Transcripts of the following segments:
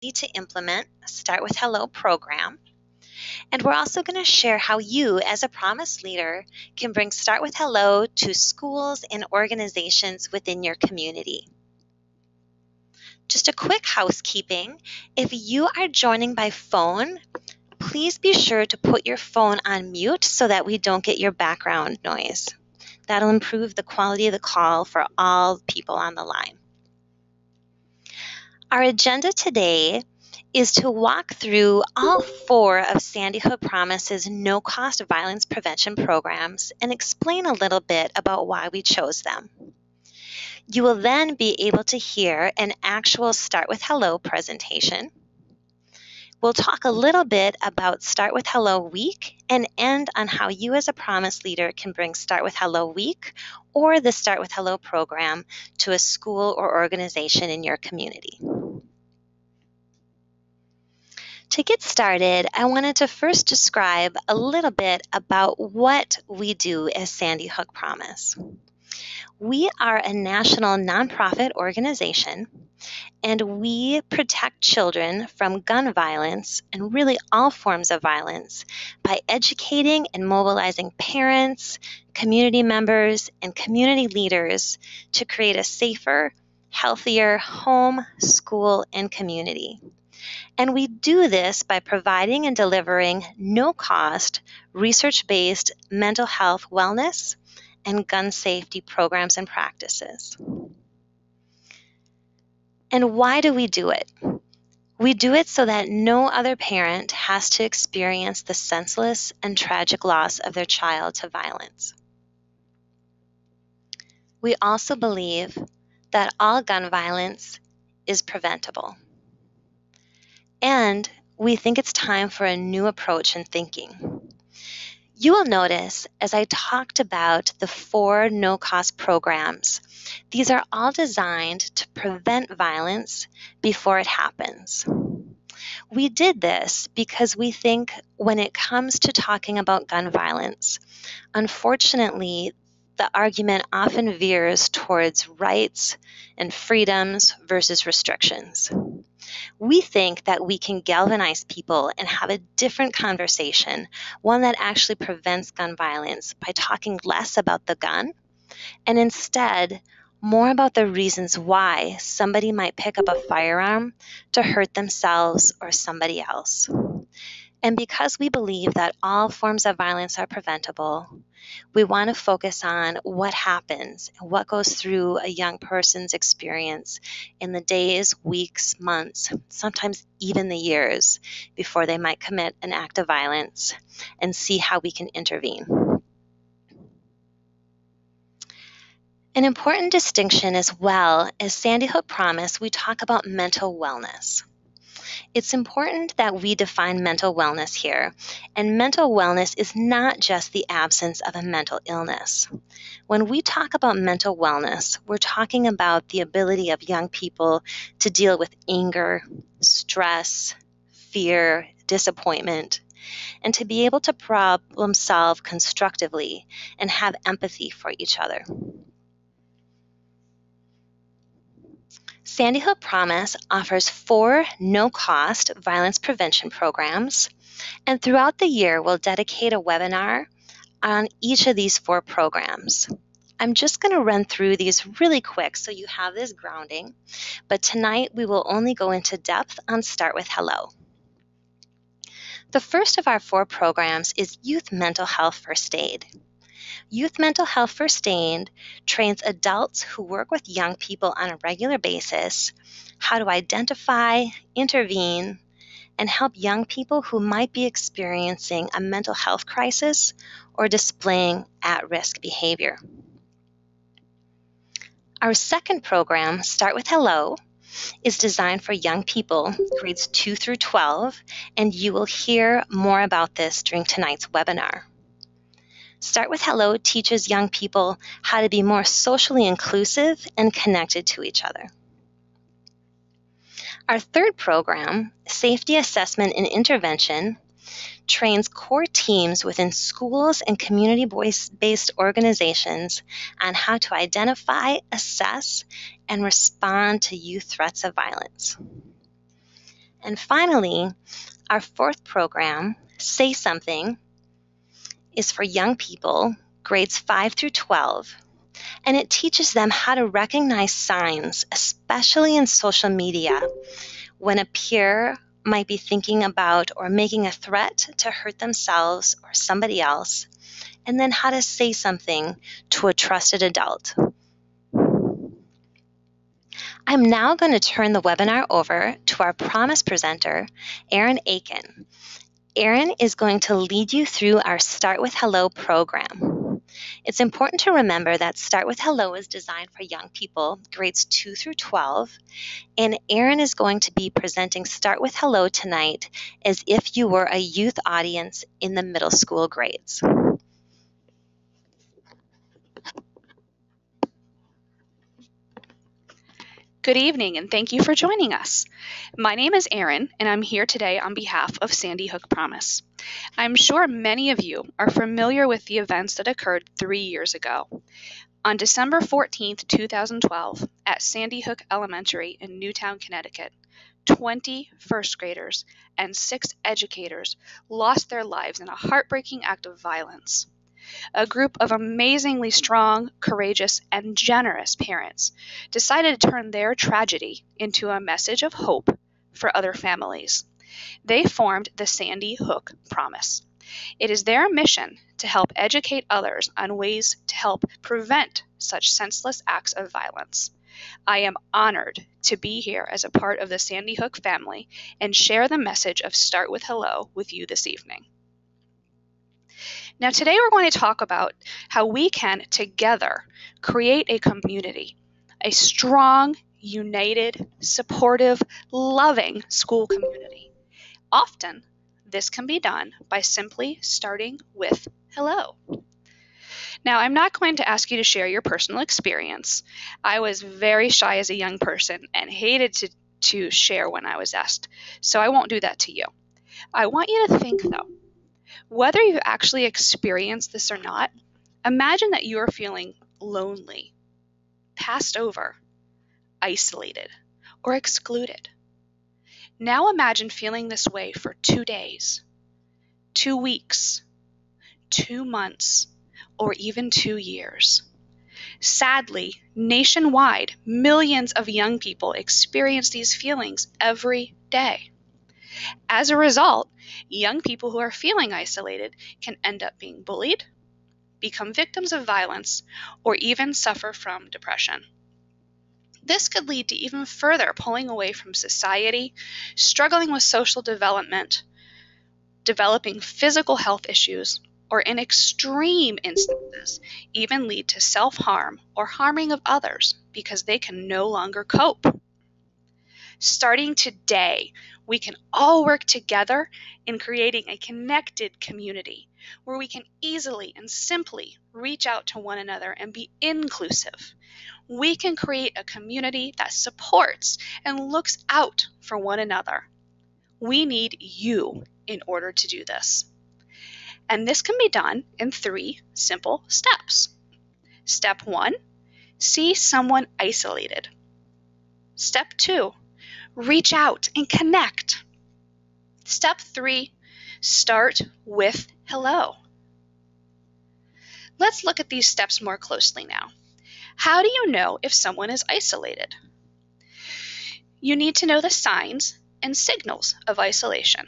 to implement Start with Hello program. And we're also going to share how you, as a Promise leader, can bring Start with Hello to schools and organizations within your community. Just a quick housekeeping. If you are joining by phone, please be sure to put your phone on mute so that we don't get your background noise. That'll improve the quality of the call for all people on the line. Our agenda today is to walk through all 4 of Sandy Hook Promise's no-cost violence prevention programs and explain a little bit about why we chose them. You will then be able to hear an actual Start with Hello presentation. We'll talk a little bit about Start with Hello Week and end on how you as a Promise leader can bring Start with Hello Week or the Start with Hello program to a school or organization in your community. To get started, I wanted to first describe a little bit about what we do as Sandy Hook Promise. We are a national nonprofit organization, and we protect children from gun violence and really all forms of violence by educating and mobilizing parents, community members, and community leaders to create a safer, healthier home, school, and community. And we do this by providing and delivering no-cost, research-based mental health wellness and gun safety programs and practices. And why do we do it? We do it so that no other parent has to experience the senseless and tragic loss of their child to violence. We also believe that all gun violence is preventable. And we think it's time for a new approach in thinking. You will notice as I talked about the 4 no-cost programs, these are all designed to prevent violence before it happens. We did this because we think when it comes to talking about gun violence, unfortunately, the argument often veers towards rights and freedoms versus restrictions. We think that we can galvanize people and have a different conversation, one that actually prevents gun violence, by talking less about the gun and instead more about the reasons why somebody might pick up a firearm to hurt themselves or somebody else. And because we believe that all forms of violence are preventable, we want to focus on what happens and what goes through a young person's experience in the days, weeks, months, sometimes even the years before they might commit an act of violence, and see how we can intervene. An important distinction as well as Sandy Hook Promise, we talk about mental wellness. It's important that we define mental wellness here, and mental wellness is not just the absence of a mental illness. When we talk about mental wellness, we're talking about the ability of young people to deal with anger, stress, fear, disappointment, and to be able to problem solve constructively and have empathy for each other. Sandy Hook Promise offers 4 no-cost violence prevention programs, and throughout the year we'll dedicate a webinar on each of these 4 programs. I'm just going to run through these really quick so you have this grounding, but tonight we will only go into depth on Start with Hello. The first of our 4 programs is Youth Mental Health First Aid. Youth Mental Health First Aid trains adults who work with young people on a regular basis how to identify, intervene, and help young people who might be experiencing a mental health crisis or displaying at-risk behavior. Our second program, Start with Hello, is designed for young people, grades 2 through 12, and you will hear more about this during tonight's webinar. Start with Hello teaches young people how to be more socially inclusive and connected to each other. Our third program, Safety Assessment and Intervention, trains core teams within schools and community-based organizations on how to identify, assess, and respond to youth threats of violence. And finally, our fourth program, Say Something, is for young people, grades 5 through 12, and it teaches them how to recognize signs, especially in social media, when a peer might be thinking about or making a threat to hurt themselves or somebody else, and then how to say something to a trusted adult. I'm now going to turn the webinar over to our Promise presenter, Erin Aiken. Erin is going to lead you through our Start with Hello program. It's important to remember that Start with Hello is designed for young people, grades 2 through 12, and Erin is going to be presenting Start with Hello tonight as if you were a youth audience in the middle school grades. Good evening, and thank you for joining us. My name is Erin, and I'm here today on behalf of Sandy Hook Promise. I'm sure many of you are familiar with the events that occurred 3 years ago. On December 14th, 2012, at Sandy Hook Elementary in Newtown, Connecticut, 20 first graders and 6 educators lost their lives in a heartbreaking act of violence. A group of amazingly strong, courageous, and generous parents decided to turn their tragedy into a message of hope for other families. They formed the Sandy Hook Promise. It is their mission to help educate others on ways to help prevent such senseless acts of violence. I am honored to be here as a part of the Sandy Hook family and share the message of Start with Hello with you this evening. Now, today we're going to talk about how we can together create a community, a strong, united, supportive, loving school community. Often, this can be done by simply starting with hello. Now, I'm not going to ask you to share your personal experience. I was very shy as a young person and hated to share when I was asked, so I won't do that to you. I want you to think, though, whether you've actually experienced this or not, imagine that you are feeling lonely, passed over, isolated, or excluded. Now imagine feeling this way for 2 days, 2 weeks, 2 months, or even 2 years. Sadly, nationwide, millions of young people experience these feelings every day. As a result, young people who are feeling isolated can end up being bullied, become victims of violence, or even suffer from depression. This could lead to even further pulling away from society, struggling with social development, developing physical health issues, or in extreme instances, even lead to self-harm or harming of others because they can no longer cope. Starting today, we can all work together in creating a connected community where we can easily and simply reach out to one another and be inclusive. We can create a community that supports and looks out for one another. We need you in order to do this. And this can be done in 3 simple steps. Step 1, see someone isolated. Step 2, reach out and connect. Step 3, start with hello. Let's look at these steps more closely now. How do you know if someone is isolated? You need to know the signs and signals of isolation.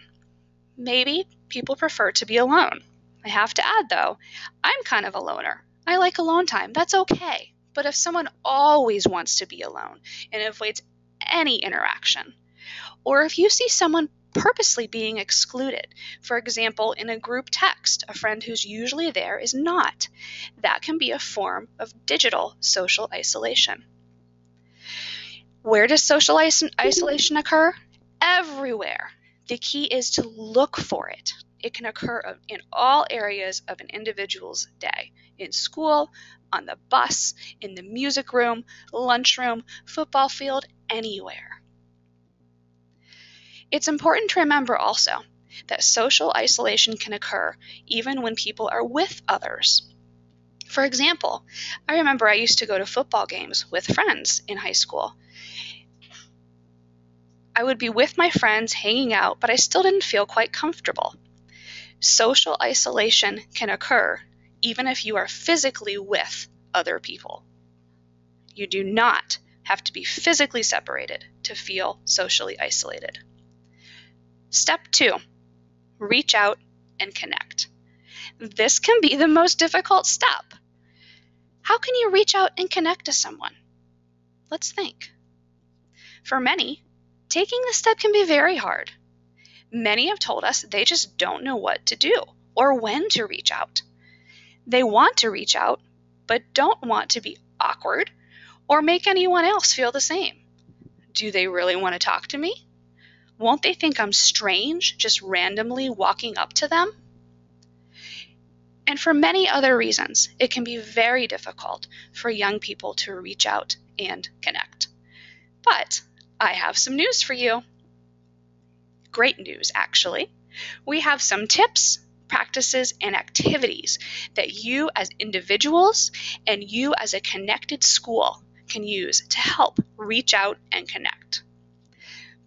Maybe people prefer to be alone. I have to add, though, I'm kind of a loner. I like alone time. That's okay. But if someone always wants to be alone and avoids any interaction, or if you see someone purposely being excluded, for example, in a group text, a friend who's usually there is not, that can be a form of digital social isolation. Where does social isolation occur? Everywhere. The key is to look for it. It can occur in all areas of an individual's day, in school, on the bus, in the music room, lunchroom, football field, anywhere. It's important to remember also that social isolation can occur even when people are with others. For example, I remember I used to go to football games with friends in high school. I would be with my friends hanging out, but I still didn't feel quite comfortable. Social isolation can occur even if you are physically with other people. You do not have to be physically separated to feel socially isolated. Step 2, reach out and connect. This can be the most difficult step. How can you reach out and connect to someone? Let's think. For many, taking this step can be very hard. Many have told us they just don't know what to do or when to reach out. They want to reach out, but don't want to be awkward or make anyone else feel the same. Do they really want to talk to me? Won't they think I'm strange just randomly walking up to them? And for many other reasons, it can be very difficult for young people to reach out and connect. But I have some news for you. Great news, actually. We have some tips, practices, and activities that you as individuals and you as a connected school can use to help reach out and connect.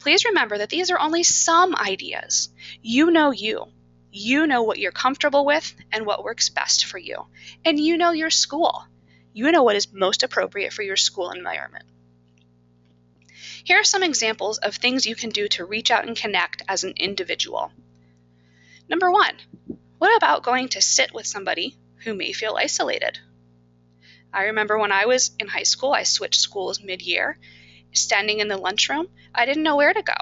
Please remember that these are only some ideas. You know you. You know what you're comfortable with and what works best for you. And you know your school. You know what is most appropriate for your school environment. Here are some examples of things you can do to reach out and connect as an individual. Number 1, what about going to sit with somebody who may feel isolated? I remember when I was in high school, I switched schools mid-year. Standing in the lunchroom, I didn't know where to go.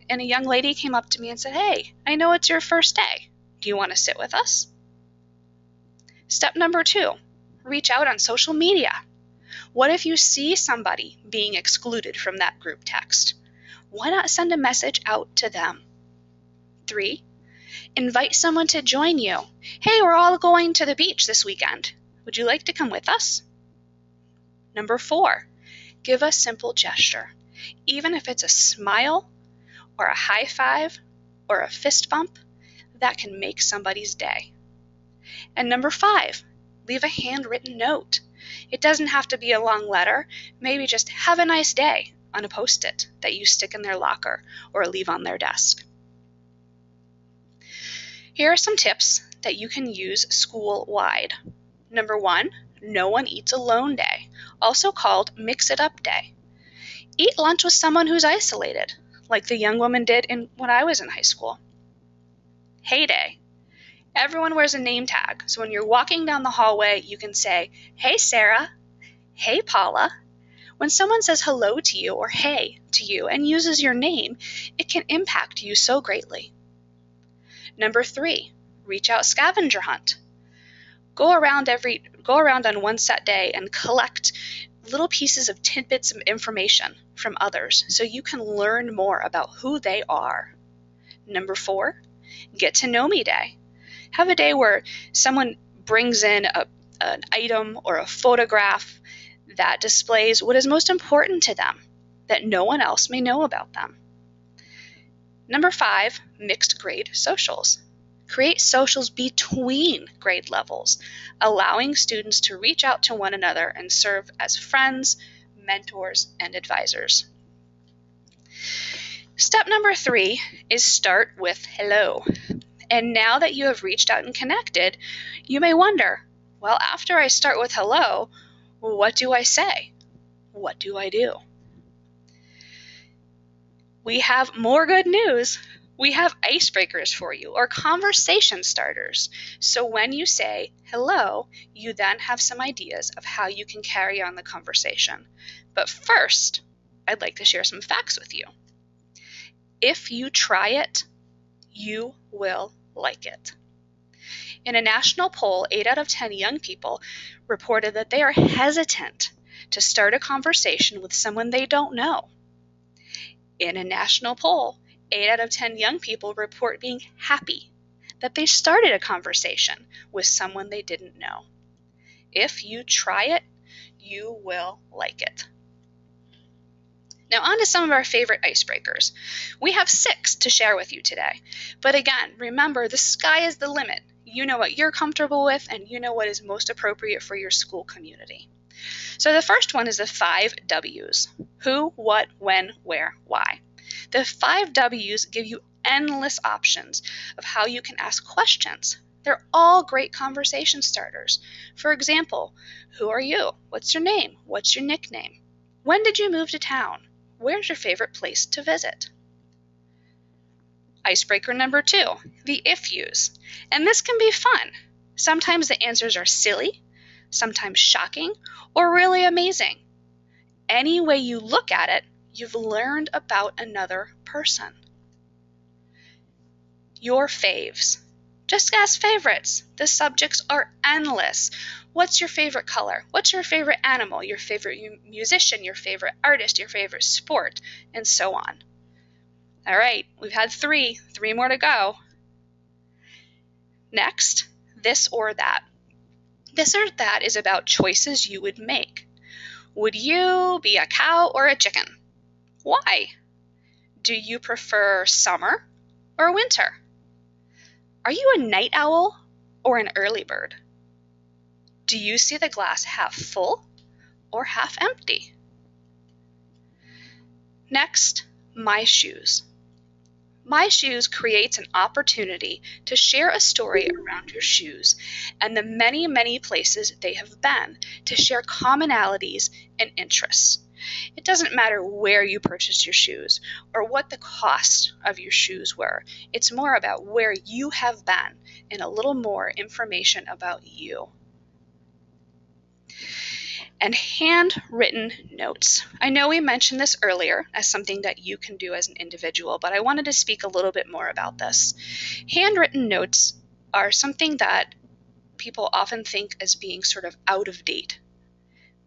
And a young lady came up to me and said, "Hey, I know it's your first day. Do you want to sit with us?" Step number 2, reach out on social media. What if you see somebody being excluded from that group text? Why not send a message out to them? 3, invite someone to join you. "Hey, we're all going to the beach this weekend. Would you like to come with us?" Number 4, give a simple gesture. Even if it's a smile or a high five or a fist bump, that can make somebody's day. And number 5, leave a handwritten note. It doesn't have to be a long letter. Maybe just "have a nice day" on a Post-it that you stick in their locker or leave on their desk. Here are some tips that you can use school-wide. Number 1, no one eats alone day, also called mix it up day. Eat lunch with someone who's isolated, like the young woman did when I was in high school. Hey day. Everyone wears a name tag, so when you're walking down the hallway, you can say, "Hey Sarah," "Hey Paula." When someone says hello to you or hey to you and uses your name, it can impact you so greatly. Number 3, reach out scavenger hunt. Go around on one set day and collect little pieces of tidbits of information from others so you can learn more about who they are. Number 4, get to know me day. Have a day where someone brings in an item or a photograph that displays what is most important to them that no one else may know about them. Number 5, mixed grade socials. Create socials between grade levels, allowing students to reach out to one another and serve as friends, mentors, and advisors. Step number 3 is start with hello. And now that you have reached out and connected, you may wonder, well, after I start with hello, what do I say? What do I do? We have more good news. We have icebreakers for you, or conversation starters. So when you say hello, you then have some ideas of how you can carry on the conversation. But first, I'd like to share some facts with you. If you try it, you will like it. In a national poll, 8 out of 10 young people reported that they are hesitant to start a conversation with someone they don't know. In a national poll, 8 out of 10 young people report being happy that they started a conversation with someone they didn't know. If you try it, you will like it. Now on to some of our favorite icebreakers. We have 6 to share with you today. But again, remember, the sky is the limit. You know what you're comfortable with, and you know what is most appropriate for your school community. So the first one is the 5 W's. Who, what, when, where, why. The 5 W's give you endless options of how you can ask questions. They're all great conversation starters. For example, who are you? What's your name? What's your nickname? When did you move to town? Where's your favorite place to visit? Icebreaker number 2, the if yous. And this can be fun. Sometimes the answers are silly, sometimes shocking, or really amazing. Any way you look at it, you've learned about another person. Your faves. Just ask favorites. The subjects are endless. What's your favorite color? What's your favorite animal? Your favorite musician? Your favorite artist? Your favorite sport? And so on. All right, we've had 3 more to go. Next, this or that. This or that is about choices you would make. Would you be a cow or a chicken? Why? Do you prefer summer or winter? Are you a night owl or an early bird? Do you see the glass half full or half empty? Next, my shoes. My Shoes creates an opportunity to share a story around your shoes and the many, many places they have been, to share commonalities and interests. It doesn't matter where you purchased your shoes or what the cost of your shoes were. It's more about where you have been and a little more information about you. And handwritten notes. I know we mentioned this earlier as something that you can do as an individual, but I wanted to speak a little bit more about this. Handwritten notes are something that people often think as being sort of out of date.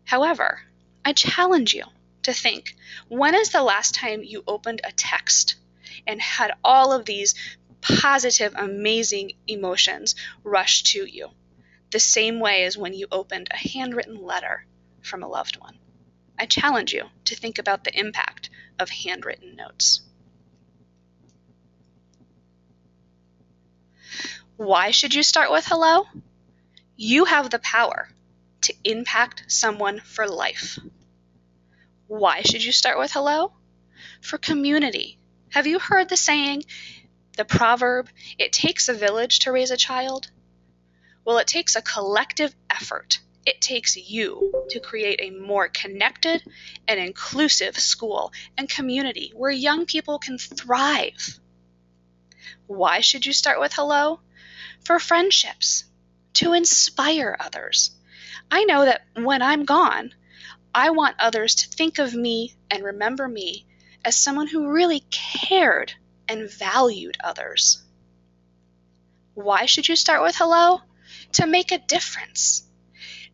However, I challenge you to think, when is the last time you opened a text and had all of these positive, amazing emotions rush to you? The same way as when you opened a handwritten letter from a loved one. I challenge you to think about the impact of handwritten notes. Why should you start with hello? You have the power to impact someone for life. Why should you start with hello? For community. Have you heard the saying, the proverb, it takes a village to raise a child? Well, it takes a collective effort. It takes you to create a more connected and inclusive school and community where young people can thrive. Why should you start with hello? For friendships, to inspire others. I know that when I'm gone, I want others to think of me and remember me as someone who really cared and valued others. Why should you start with hello? To make a difference.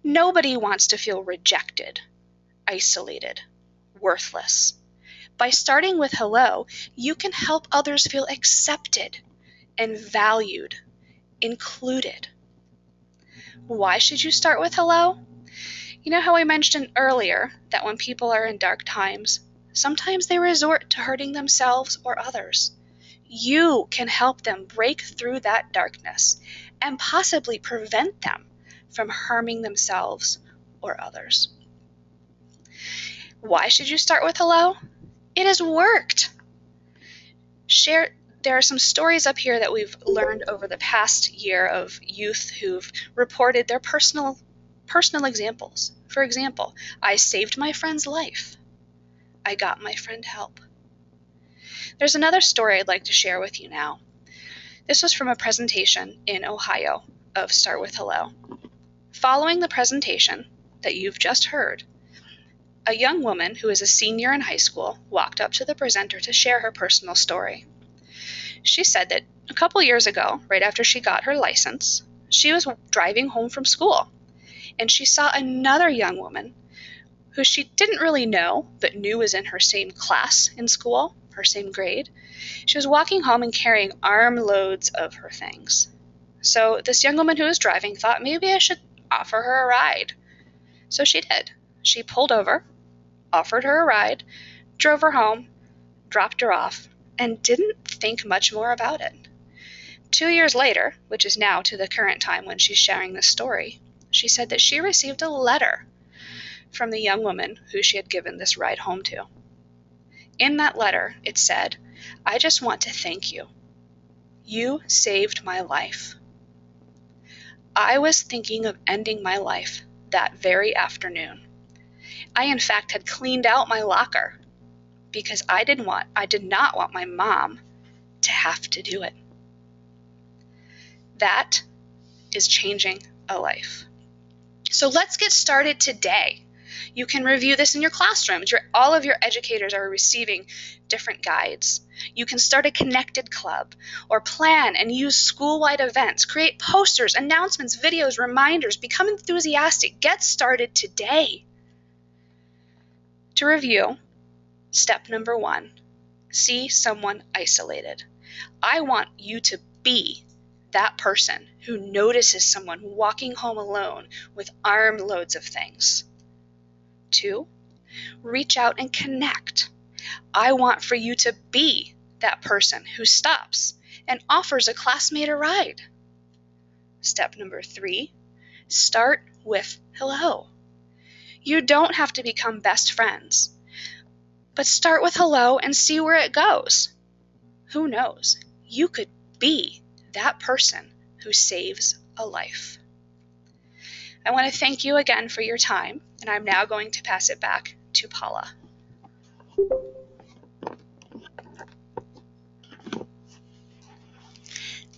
Nobody wants to feel rejected, isolated, worthless. By starting with hello, you can help others feel accepted and valued, included. Why should you start with hello? You know how I mentioned earlier that when people are in dark times, sometimes they resort to hurting themselves or others. You can help them break through that darkness and possibly prevent them from harming themselves or others. Why should you start with hello? It has worked. There are some stories up here that we've learned over the past year of youth who've reported their personal examples. For example, I saved my friend's life. I got my friend help. There's another story I'd like to share with you now. This was from a presentation in Ohio of Start With Hello. Following the presentation that you've just heard, a young woman who is a senior in high school walked up to the presenter to share her personal story. She said that a couple years ago, right after she got her license, she was driving home from school, and she saw another young woman who she didn't really know, but knew was in her same class in school, her same grade. She was walking home and carrying armloads of her things. So this young woman who was driving thought, maybe I should offer her a ride. So she did. She pulled over, offered her a ride, drove her home, dropped her off, and didn't think much more about it. 2 years later, which is now to the current time when she's sharing this story, she said that she received a letter from the young woman who she had given this ride home to. In that letter, it said, "I just want to thank you. You saved my life. I was thinking of ending my life that very afternoon. I, in fact, had cleaned out my locker because I did not want my mom to have to do it." That is changing a life. So let's get started today. You can review this in your classrooms. All of your educators are receiving different guides. You can start a connected club or plan and use school-wide events. Create posters, announcements, videos, reminders. Become enthusiastic. Get started today. To review, step number 1, see someone isolated. I want you to be that person who notices someone walking home alone with armloads of things. 2, reach out and connect. I want for you to be that person who stops and offers a classmate a ride. Step number 3, start with hello. You don't have to become best friends, but start with hello and see where it goes. Who knows? You could be that person who saves a life. I want to thank you again for your time, and I'm now going to pass it back to Paula.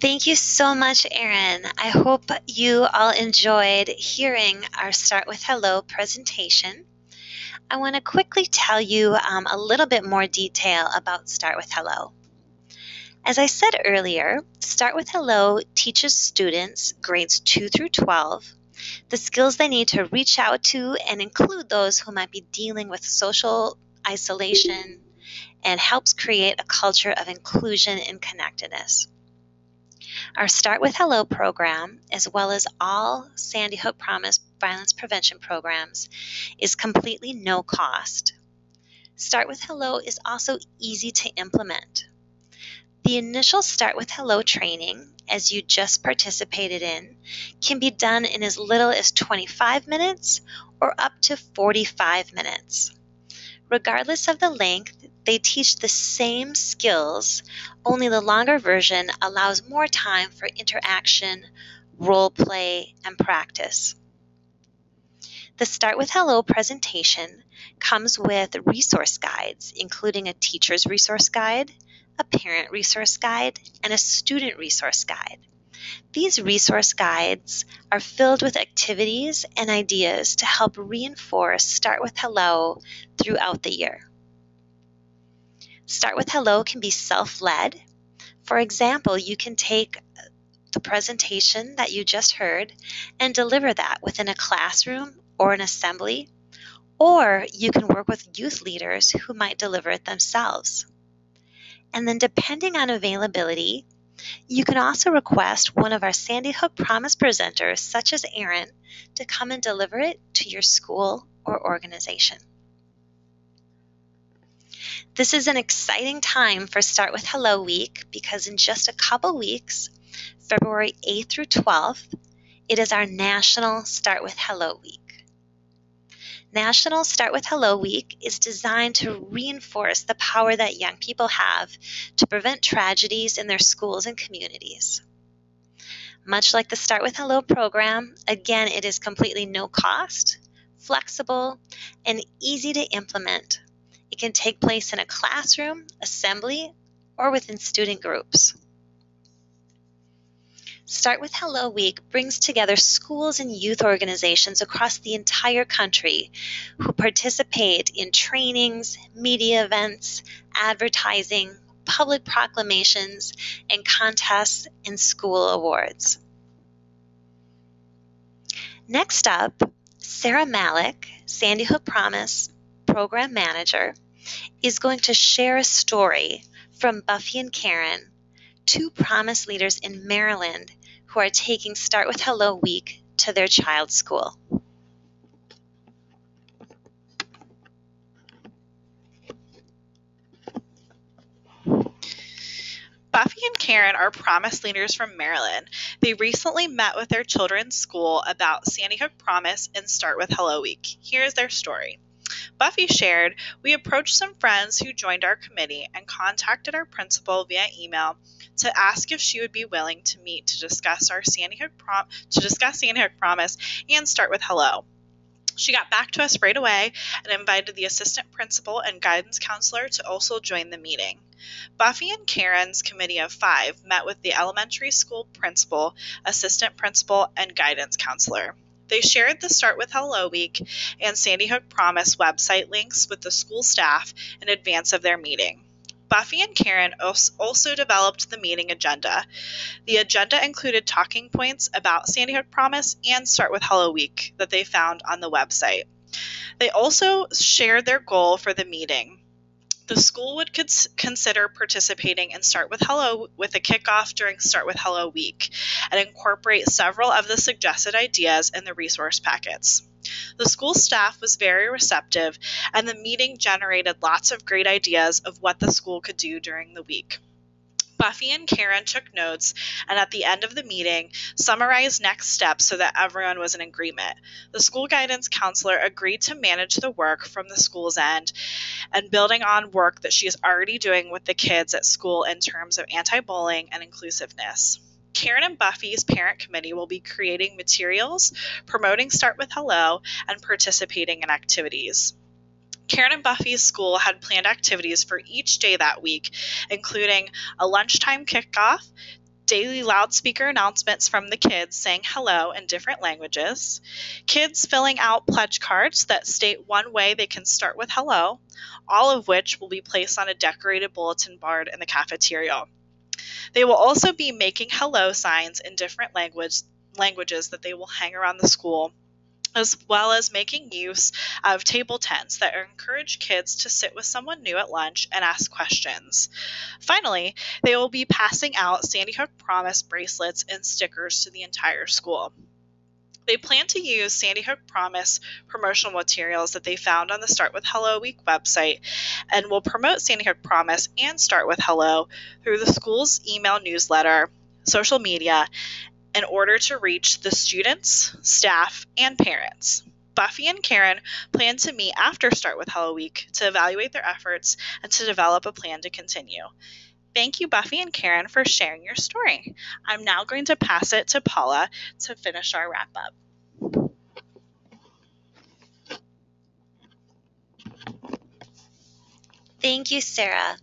Thank you so much, Erin. I hope you all enjoyed hearing our Start with Hello presentation. I want to quickly tell you a little bit more detail about Start with Hello. As I said earlier, Start with Hello teaches students grades 2 through 12 the skills they need to reach out to and include those who might be dealing with social isolation, and helps create a culture of inclusion and connectedness. Our Start with Hello program, as well as all Sandy Hook Promise violence prevention programs, is completely no cost. Start with Hello is also easy to implement. The initial Start with Hello training, as you just participated in, can be done in as little as 25 minutes or up to 45 minutes. Regardless of the length, they teach the same skills, only the longer version allows more time for interaction, role play, and practice. The Start with Hello presentation comes with resource guides, including a teacher's resource guide, a parent resource guide, and a student resource guide. These resource guides are filled with activities and ideas to help reinforce Start with Hello throughout the year. Start with Hello can be self-led. For example, you can take the presentation that you just heard and deliver that within a classroom or an assembly, or you can work with youth leaders who might deliver it themselves. And then depending on availability, you can also request one of our Sandy Hook Promise presenters, such as Erin, to come and deliver it to your school or organization. This is an exciting time for Start with Hello Week because in just a couple weeks, February 8th through 12th, it is our National Start with Hello Week. National Start with Hello Week is designed to reinforce the power that young people have to prevent tragedies in their schools and communities. Much like the Start with Hello program, again, it is completely no cost, flexible, and easy to implement. It can take place in a classroom, assembly, or within student groups. Start with Hello Week brings together schools and youth organizations across the entire country who participate in trainings, media events, advertising, public proclamations, and contests and school awards. Next up, Sarah Malik, Sandy Hook Promise Program Manager, is going to share a story from Buffy and Karen, two Promise leaders in Maryland who are taking Start with Hello Week to their child's school. Buffy and Karen are Promise leaders from Maryland. They recently met with their children's school about Sandy Hook Promise and Start with Hello Week. Here's their story. Buffy shared, "We approached some friends who joined our committee and contacted our principal via email to ask if she would be willing to meet to discuss Sandy Hook Promise and start with hello. She got back to us right away and invited the assistant principal and guidance counselor to also join the meeting. Buffy and Karen's committee of 5 met with the elementary school principal, assistant principal, and guidance counselor. They shared the Start with Hello Week and Sandy Hook Promise website links with the school staff in advance of their meeting. Buffy and Karen also developed the meeting agenda. The agenda included talking points about Sandy Hook Promise and Start with Hello Week that they found on the website. They also shared their goal for the meeting. The school would consider participating in Start with Hello with a kickoff during Start with Hello Week and incorporate several of the suggested ideas in the resource packets. The school staff was very receptive, and the meeting generated lots of great ideas of what the school could do during the week. Buffy and Karen took notes and at the end of the meeting summarized next steps so that everyone was in agreement. The school guidance counselor agreed to manage the work from the school's end and building on work that she is already doing with the kids at school in terms of anti-bullying and inclusiveness. Karen and Buffy's parent committee will be creating materials, promoting Start with Hello, and participating in activities. Karen and Buffy's school had planned activities for each day that week, including a lunchtime kickoff, daily loudspeaker announcements from the kids saying hello in different languages, kids filling out pledge cards that state one way they can start with hello, all of which will be placed on a decorated bulletin board in the cafeteria. They will also be making hello signs in different languages that they will hang around the school, as well as making use of table tents that encourage kids to sit with someone new at lunch and ask questions. Finally, they will be passing out Sandy Hook Promise bracelets and stickers to the entire school. They plan to use Sandy Hook Promise promotional materials that they found on the Start with Hello Week website and will promote Sandy Hook Promise and Start with Hello through the school's email newsletter, social media, in order to reach the students, staff, and parents. Buffy and Karen plan to meet after Start with Hello Week to evaluate their efforts and to develop a plan to continue. Thank you, Buffy and Karen, for sharing your story. I'm now going to pass it to Paula to finish our wrap-up. Thank you, Sarah.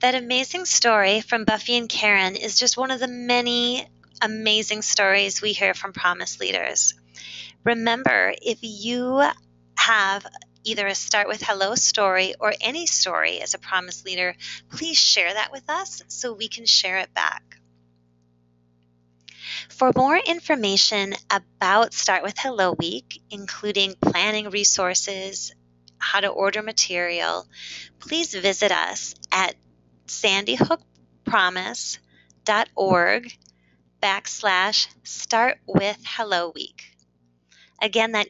That amazing story from Buffy and Karen is just one of the many amazing stories we hear from Promise leaders. Remember, if you have either a Start with Hello story or any story as a Promise leader, please share that with us so we can share it back. For more information about Start with Hello Week, including planning resources, how to order material, please visit us at sandyhookpromise.org/startwithhelloweek. Again, that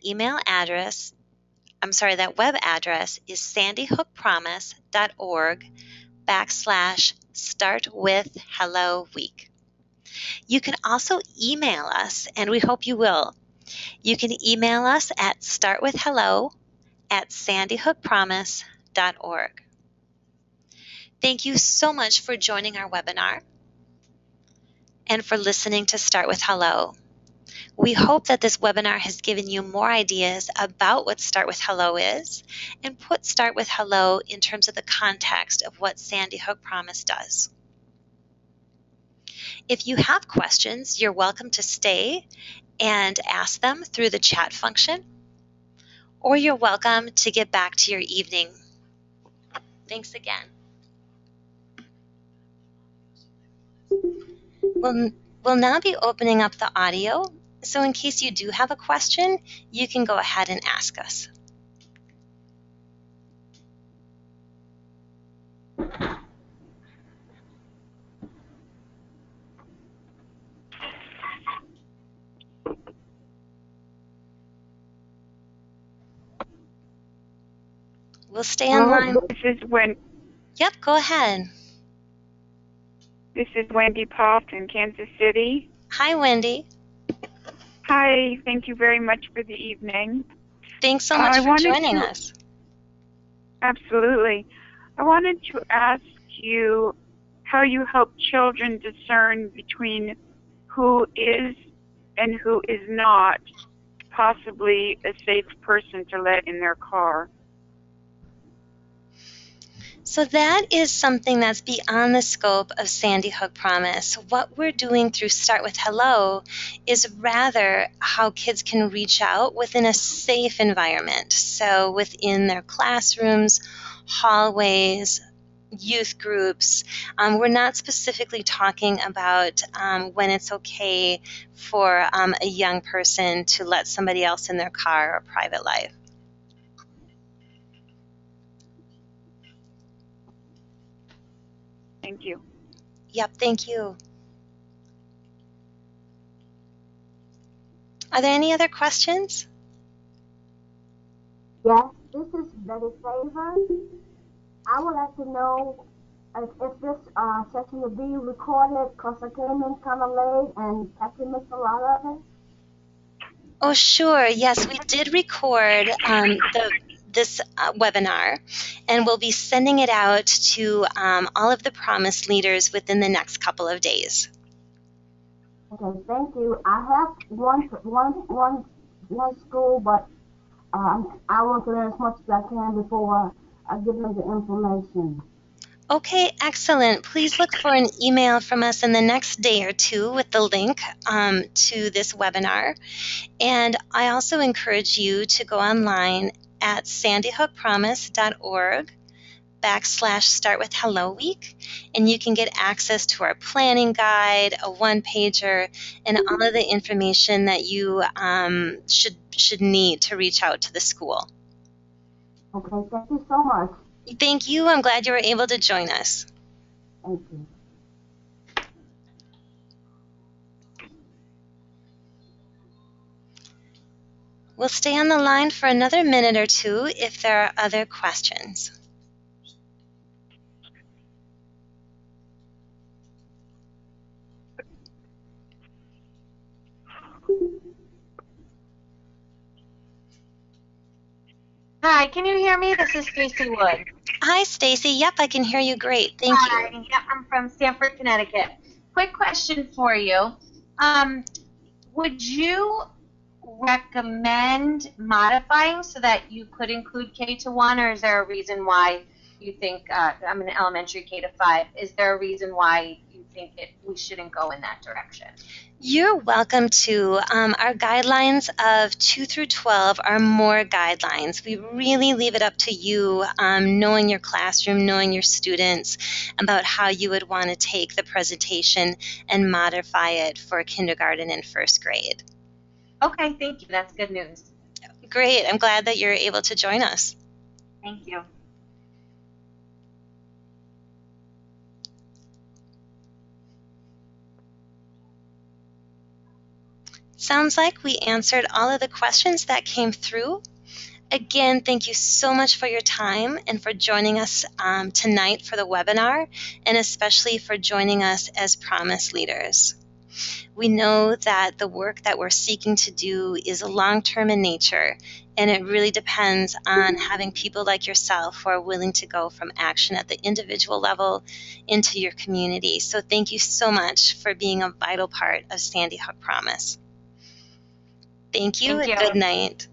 web address is sandyhookpromise.org/startwithhelloweek. You can also email us, and we hope you will. You can email us at startwithhello@sandyhookpromise.org. Thank you so much for joining our webinar and for listening to Start with Hello. We hope that this webinar has given you more ideas about what Start with Hello is and put Start with Hello in terms of the context of what Sandy Hook Promise does. If you have questions, you're welcome to stay and ask them through the chat function, or you're welcome to get back to your evening. Thanks again. We'll now be opening up the audio, so in case you do have a question, you can go ahead and ask us. We'll stay online. Yep, go ahead. This is Wendy Poft in Kansas City. Hi, Wendy. Hi, thank you very much for the evening. Thanks so much for joining us. Absolutely. I wanted to ask you how you help children discern between who is and who is not possibly a safe person to let in their car. So that is something that's beyond the scope of Sandy Hook Promise. What we're doing through Start with Hello is rather how kids can reach out within a safe environment. So within their classrooms, hallways, youth groups. We're not specifically talking about when it's okay for a young person to let somebody else in their car or private life. Thank you. Yep, thank you. Are there any other questions? Yes, this is Betty Favor. I would like to know if this session will be recorded because I came in kind of late and actually missed a lot of it. Oh, sure. Yes, we did record this webinar, and we'll be sending it out to all of the Promise leaders within the next couple of days. Okay, thank you. I have one school, but I want to learn as much as I can before I give them the information. Okay, excellent. Please look for an email from us in the next day or two with the link to this webinar. And I also encourage you to go online at sandyhookpromise.org/Start with Hello Week, and you can get access to our planning guide, a one-pager, and all of the information that you should need to reach out to the school. Okay, thank you so much. Thank you. I'm glad you were able to join us. Thank you. We'll stay on the line for another minute or two if there are other questions. Hi, can you hear me? This is Stacy Wood. Hi, Stacy. Yep, I can hear you great. Thank you. Hi, yep, I'm from Stamford, Connecticut. Quick question for you. Would you recommend modifying so that you could include K-1, or is there a reason why you think, I'm in elementary K-5, is there a reason why you think we shouldn't go in that direction? You're welcome to. Our guidelines of 2 through 12 are more guidelines. We really leave it up to you, knowing your classroom, knowing your students, about how you would want to take the presentation and modify it for kindergarten and first grade. Okay, thank you. That's good news. Great. I'm glad that you're able to join us. Thank you. Sounds like we answered all of the questions that came through. Again, thank you so much for your time and for joining us tonight for the webinar, and especially for joining us as Promise leaders. We know that the work that we're seeking to do is long-term in nature, and it really depends on having people like yourself who are willing to go from action at the individual level into your community. So thank you so much for being a vital part of Sandy Hook Promise. Thank you, and good night.